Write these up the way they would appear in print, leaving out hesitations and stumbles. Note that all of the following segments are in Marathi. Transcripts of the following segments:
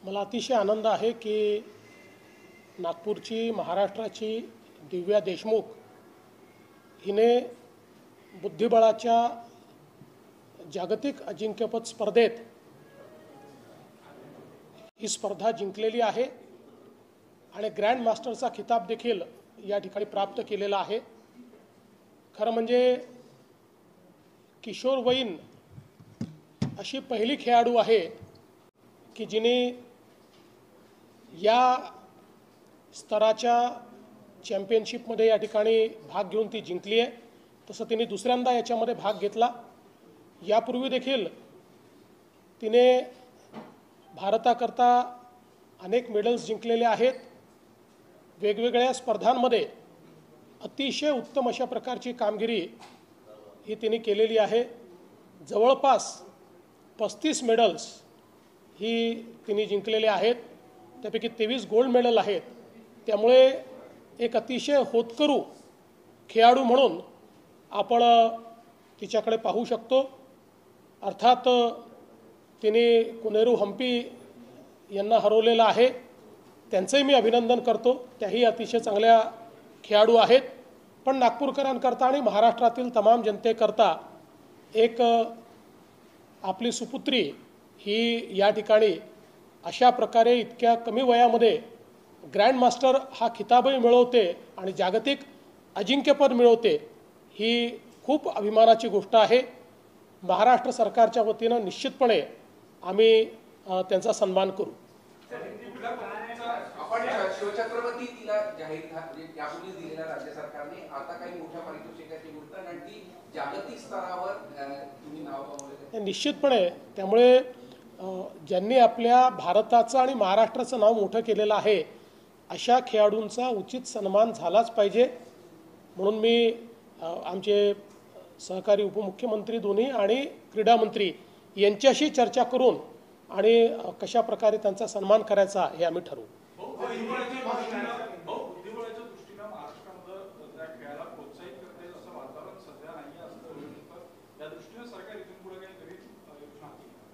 मला अतिशय आनंद आहे की नागपूरची महाराष्ट्राची दिव्या देशमुख हिने बुद्धिबळाच्या जागतिक अजिंक्यपद स्पर्धेत ही स्पर्धा जिंकलेली आहे आणि ग्रँड मास्टरचा खिताब देखील या ठिकाणी प्राप्त केलेला आहे। खरं म्हणजे किशोरवयीन अशी पहिली खेळाडू आहे की जिने या स्तराच्या चॅम्पियनशिपमध्ये या ठिकाणी भाग घेऊन ती जिंकली आहे। तसं तिने दुसऱ्यांदा याच्यामध्ये भाग घेतला। यापूर्वी देखील तिने भारताकरता अनेक मेडल्स जिंकलेले आहेत। वेगवेगळ्या स्पर्धांमध्ये अतिशय उत्तम अशा प्रकारची कामगिरी ही तिने केलेली आहे। जवळपास 35 मेडल्स ही तिने जिंकलेले आहेत, त्यापैकी 23 गोल्ड मेडल आहेत। त्यामुळे एक अतिशय होतकरू खेळाडू म्हणून आपण तिच्याकडे पाहू शकतो। अर्थात तिने कोनेरू हम्पी यांना हरवलेलं आहे, त्यांचंही मी अभिनंदन करतो। त्याही अतिशय चांगल्या खेळाडू आहेत। पण नागपूरकरांकरता आणि महाराष्ट्रातील तमाम जनतेकरता एक आपली सुपुत्री ही या ठिकाणी अशा प्रकारे इतक्या कमी वयामध्ये ग्रँड मास्टर हा खिताबही मिळवते आणि जागतिक अजिंक्यपद मिळवते, ही खूप अभिमानाची गोष्ट आहे। महाराष्ट्र सरकारच्या वतीनं निश्चितपणे आम्ही त्यांचा सन्मान करू। आपण शिवछत्रपती तिला जाहीर यापूर्वी दिलेल्या राज्य सरकारने आता काही मोठ्या पारितोषिकाची गोष्ट आणि ती जागतिक स्तरावर तुम्ही नाव कमवले निश्चितपणे। त्यामुळे ज्यांनी आपल्या भारताचं आणि महाराष्ट्राचं नाव मोठं केलेलं आहे अशा खेळाडूंचा उचित सन्मान झालाच पाहिजे। म्हणून मी आमचे सहकारी उपमुख्यमंत्री दोन्ही आणि क्रीडा मंत्री यांच्याशी चर्चा करून आणि कशा प्रकारे त्यांचा सन्मान करायचा हे आम्ही ठरवू।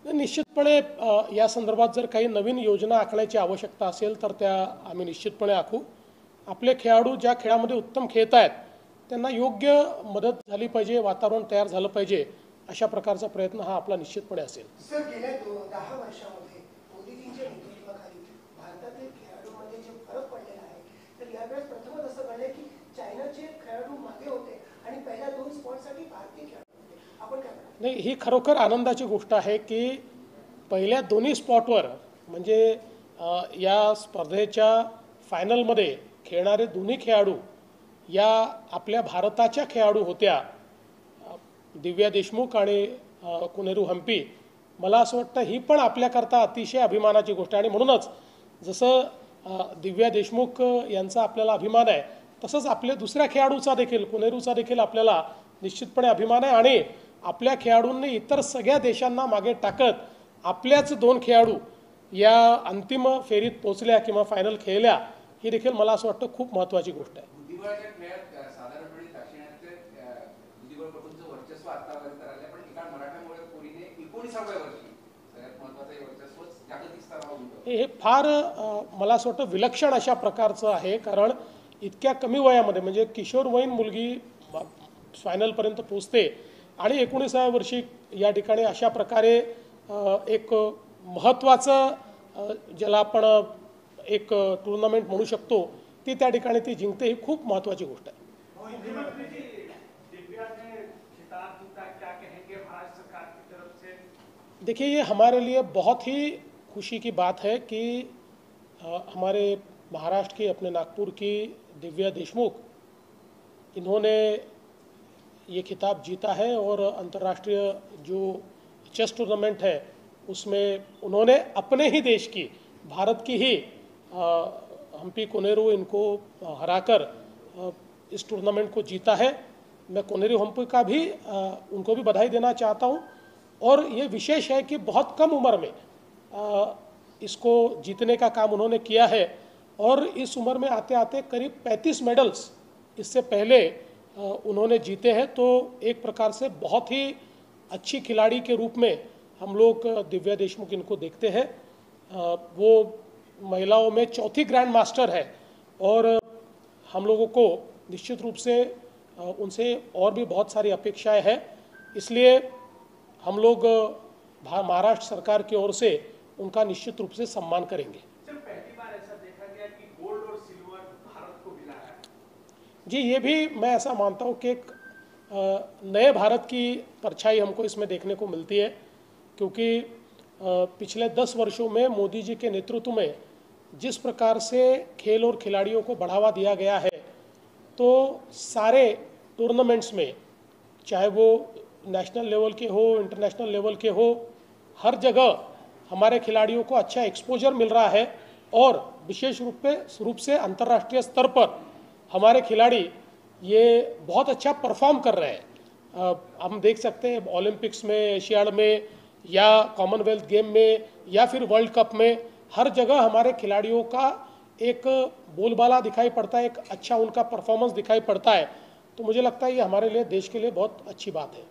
निश्चितपणे या संदर्भात जर काही नवीन योजना आखण्याची आवश्यकता असेल तर त्या आम्ही निश्चितपणे आखू। आपले खेळाडू ज्या खेळामध्ये उत्तम खेळत आहेत त्यांना योग्य मदत झाली पाहिजे, वातावरण तयार झालं पाहिजे, अशा प्रकारचा प्रयत्न हा आपला निश्चितपणे असेल। सर, गेल्या 10 वर्षांमध्ये मोदीजींच्या नेतृत्वाखाली भारतातील खेळाडूंमध्ये जे फरक पडलेला आहे, तर यावेळेस प्रथमच असं घडलंय की चायनाचे खेळाडू मागे होते आणि पहिल्या 2 स्पॉटसाठी भारतीय खेळाडू होते। आपण काय म्हणता? नाही, ही खरोखर आनंदाची गोष्ट आहे की पहिल्या दोन्ही स्पॉटवर म्हणजे या स्पर्धेच्या फायनलमध्ये खेळणारे दोन्ही खेळाडू या आपल्या भारताच्या खेळाडू होत्या, दिव्या देशमुख आणि कोनेरू हम्पी। मला असं वाटतं ही पण आपल्याकरता अतिशय अभिमानाची गोष्ट आहे आणि म्हणूनच जसं दिव्या देशमुख यांचा आपल्याला अभिमान आहे तसंच आपल्या दुसऱ्या खेळाडूचा देखील कोनेरूचा देखील आपल्याला निश्चितपणे अभिमान आहे। आणि आपल्या खेळाडूंनी इतर सगळ्या देशांना मागे टाकत आपल्याच 2 खेळाडू या अंतिम फेरीत पोहोचल्या किंवा फायनल खेळल्या, ही देखील मला असं वाटतं खूप महत्त्वाची गोष्ट आहे। बुद्धिबळाच्या खेळात साधारणपणे दाक्षिणात्य बुद्धिबळपटूंचं वर्चस्व आतापर्यंत राहिलं, पण एका मराठा मुलीने 19व्या वर्षी सगळ्यात महत्त्वाचं वर्चस्व जागतिक स्तरावर हे फार मला असं वाटतं विलक्षण अशा प्रकारचं आहे। कारण इतक्या कमी वयामध्ये म्हणजे किशोरवयीन मुलगी फायनलपर्यंत पोहोचते आणि 19व्या वर्षी या ठिकाणी अशा प्रकारे एक महत्त्वाचं ज्याला आपण एक टूर्नामेंट म्हणू शकतो ती त्या ठिकाणी ती जिंकते, ही खूप महत्त्वाची गोष्ट आहे। देखिए, ये हमारे लिए बहुत ही खुशी की बात है कि हमारे महाराष्ट्र की अपने नागपुर की दिव्या देशमुख इन्होंने ये खिताब जीता है और अंतर्राष्ट्रीय जो चेस टूर्नामेंट है उसमें उन्होंने अपने ही देश की भारत की ही हम्पी कोनेरू इनको हराकर इस टूर्नामेंट को जीता है। मैं कोनेरू हम्पी का भी उनको भी बधाई देना चाहता हूँ। और ये विशेष है कि बहुत कम उम्र में इसको जीतने का काम उन्होंने किया है और इस उम्र में आते आते करीब 35 मेडल्स इससे पहले उन्होंने जीते हैं। तो एक प्रकार से बहुत ही अच्छी खिलाड़ी के रूप में हम लोग दिव्या देशमुख इनको देखते हैं। वो महिलाओं में चौथी ग्रैंड मास्टर है और हम लोगों को निश्चित रूप से उनसे और भी बहुत सारी अपेक्षाएं हैं। इसलिए हम लोग महाराष्ट्र सरकार की ओर से उनका निश्चित रूप से सम्मान करेंगे। सर, पहली बार ऐसा देखा गया कि गोल्ड और सिल्वर भारत को मिला है। जी, ये भी मैं ऐसा मानता हूँ कि एक नए भारत की परछाई हमको इसमें देखने को मिलती है, क्योंकि पिछले 10 वर्षों में मोदी जी के नेतृत्व में जिस प्रकार से खेल और खिलाड़ियों को बढ़ावा दिया गया है, तो सारे टूर्नामेंट्स में, चाहे वो नेशनल लेवल के हो, इंटरनेशनल लेवल के हो, हर जगह हमारे खिलाड़ियों को अच्छा एक्सपोजर मिल रहा है और विशेष रूप से अंतर्राष्ट्रीय स्तर पर हमारे खिलाड़ी ये बहुत अच्छा परफॉर्म कर रहे हैं। हम देख सकते हैं ओलंपिक्स में, एशियाड में या कॉमनवेल्थ गेम में या फिर वर्ल्ड कप में, हर जगह हमारे खिलाड़ियों का एक बोलबाला दिखाई पड़ता है, एक अच्छा उनका परफॉर्मेंस दिखाई पड़ता है। तो मुझे लगता है ये हमारे लिए, देश के लिए बहुत अच्छी बात है।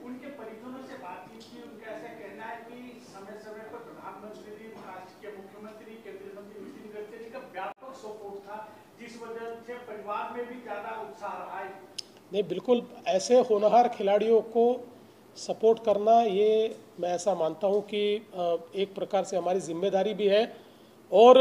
उनके परिजनों से बातचीत की, उनका ऐसा कहना है कि समय समय पर प्रधानमंत्री, महाराष्ट्र के मुख्यमंत्री, केंद्रीय मंत्री नितिन गडकरी का व्यापक सपोर्ट था, जिस वजह से परिवार में भी ज्यादा उत्साह रहा है। नहीं, बिल्कुल ऐसे होनहार खिलाड़ियों को सपोर्ट करना, ये मैं ऐसा मानता हूँ कि एक प्रकार से हमारी जिम्मेदारी भी है और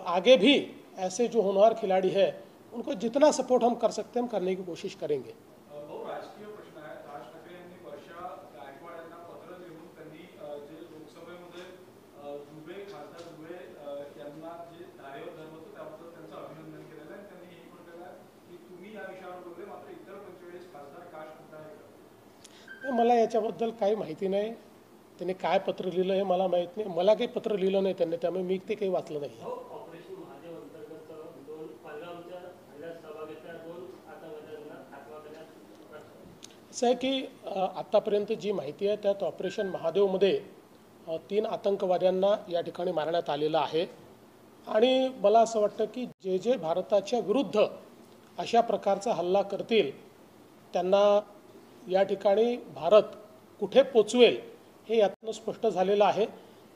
आगे भी ऐसे जो होनहार खिलाड़ी है उनको जितना सपोर्ट हम कर सकते हैं हम करने की कोशिश करेंगे। राजकीय प्रश्न आहे। राज ठाकरे यांनी वर्षा गायकवाड यांना पत्र लिहून त्यांनी जे लोकसभेमध्ये खासदार दुबे यांना जे धारेवर धरलं होतं त्याबद्दल त्यांचं अभिनंदन केलेलं आहे। त्यांनी हे म्हटलेलं आहे की तुम्ही या विषयावर बोलले, मात्र इतर 45 खासदार का शब्द आहे? मला याच्याबद्दल काही माहिती नाही, त्यांनी काय पत्र लिहिलं हे मला माहीत नाही, मला काही पत्र लिहिलं नाही त्यांनी, त्यामुळे मी ते काही वाचलं नाही। ऑपरेशन महादेव अंतर्गत 2 पालगामच्या हल्ल्यात सहभागीच्या 2 आतंकवाद्यांना खात्मा करण्यात असं आहे की आत्तापर्यंत जी माहिती आहे त्यात ऑपरेशन महादेवमध्ये 3 आतंकवाद्यांना या ठिकाणी मारण्यात आलेलं आहे आणि मला असं वाटतं की जे जे भारताच्या विरुद्ध अशा प्रकारचा हल्ला करतील त्यांना या ठिकाणी भारत कुठे पोचवेल हे यातून स्पष्ट झालेलं आहे।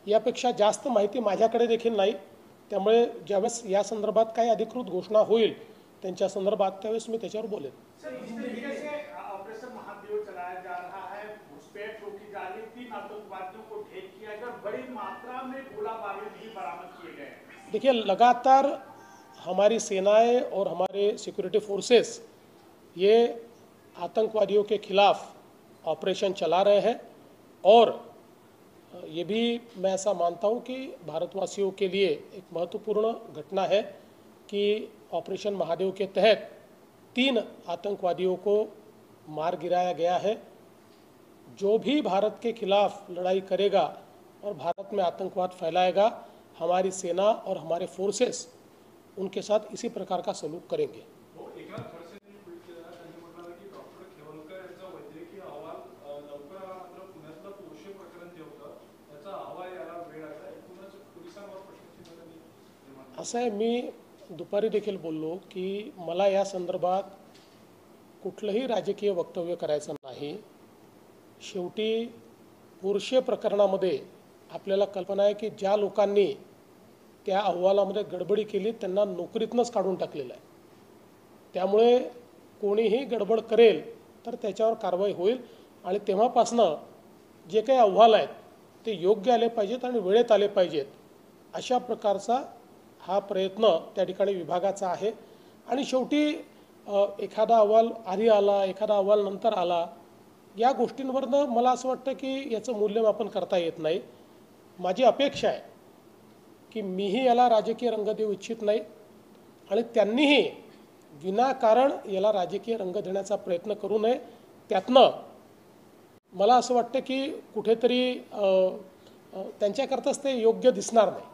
यापेक्षा जास्त माहिती माझ्याकडे देखील नाही, त्यामुळे ज्यावेळेस या संदर्भात काही अधिकृत घोषणा होईल त्यांच्या संदर्भात त्यावेळेस मी त्याच्यावर बोलेन। सर, इस तरीके से ऑपरेशन महादेव चलाया जा रहा है, घुसपैठ रोकी जा रही है, 3 आतंकवादियों को ढेर किया गया, बड़ी मात्रा में गोला बारूद भी बरामद किए गए। देखिए, लगातार हमारी सेनाएं और हमारे सिक्योरिटी फोर्सेस ये आतंकवादियों के खिलाफ ऑपरेशन चला रहे हैं और ये भी मैं ऐसा मानता हूँ कि भारतवासियों के लिए एक महत्वपूर्ण घटना है कि ऑपरेशन महादेव के तहत 3 आतंकवादियों को मार गिराया गया है। जो भी भारत के खिलाफ लड़ाई करेगा और भारत में आतंकवाद फैलाएगा, हमारी सेना और हमारे फोर्सेस उनके साथ इसी प्रकार का सलूक करेंगे। असं आहे, मी दुपारी देखील बोललो की मला या संदर्भात कुठलंही राजकीय वक्तव्य करायचं नाही। शेवटी पोर्शे प्रकरणामध्ये आपल्याला कल्पना आहे की ज्या लोकांनी त्या अहवालामध्ये गडबडी केली त्यांना नोकरीतनंच काढून टाकलेलं आहे, त्यामुळे कोणीही गडबड करेल तर त्याच्यावर कारवाई होईल आणि तेव्हापासनं जे काही अहवाल आहेत ते योग्य आले पाहिजेत आणि वेळेत आले पाहिजेत, अशा प्रकारचा हा प्रयत्न त्या ठिकाणी विभागाचा आहे। आणि शेवटी एखादा अहवाल आधी आला, एखादा अहवाल नंतर आला, या गोष्टींवरनं मला असं वाटतं की याचं मूल्यमापन करता येत नाही। माझी अपेक्षा आहे की मीही याला राजकीय रंग देऊ इच्छित नाही आणि त्यांनीही विनाकारण याला राजकीय रंग देण्याचा प्रयत्न करू नये। त्यातनं मला असं वाटतं की कुठेतरी त्यांच्याकरताच ते योग्य दिसणार नाही।